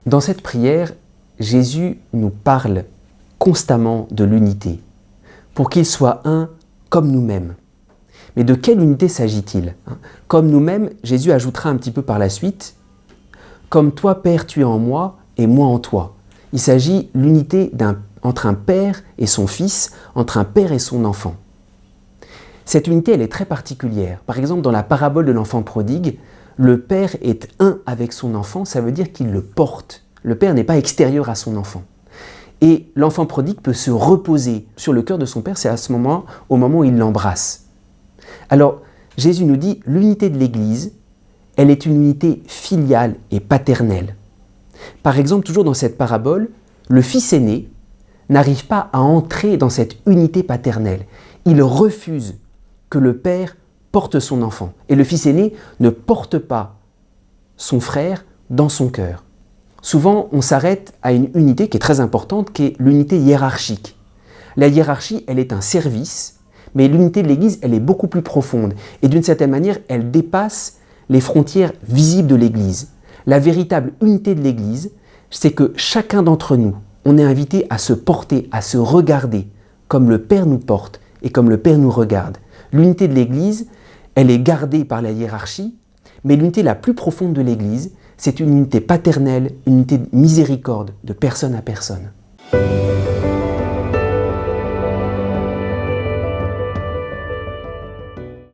Dans cette prière, Jésus nous parle constamment de l'unité, pour qu'il soit un comme nous-mêmes. Mais de quelle unité s'agit-il? Comme nous-mêmes, Jésus ajoutera un petit peu par la suite, « Comme toi, Père, tu es en moi et moi en toi ». Il s'agit de l'unité entre un père et son fils, entre un père et son enfant. Cette unité, elle est très particulière. Par exemple, dans la parabole de l'enfant prodigue, le père est un avec son enfant, ça veut dire qu'il le porte. Le père n'est pas extérieur à son enfant. Et l'enfant prodigue peut se reposer sur le cœur de son père, c'est à ce moment, au moment où il l'embrasse. Alors, Jésus nous dit, l'unité de l'Église, elle est une unité filiale et paternelle. Par exemple, toujours dans cette parabole, le fils aîné n'arrive pas à entrer dans cette unité paternelle. Il refuse que le père porte son enfant. Et le fils aîné ne porte pas son frère dans son cœur. Souvent, on s'arrête à une unité qui est très importante, qui est l'unité hiérarchique. La hiérarchie, elle est un service, mais l'unité de l'Église, elle est beaucoup plus profonde. Et d'une certaine manière, elle dépasse les frontières visibles de l'Église. La véritable unité de l'Église, c'est que chacun d'entre nous, on est invité à se porter, à se regarder, comme le Père nous porte et comme le Père nous regarde. L'unité de l'Église, elle est gardée par la hiérarchie, mais l'unité la plus profonde de l'Église, c'est une unité paternelle, une unité de miséricorde, de personne à personne.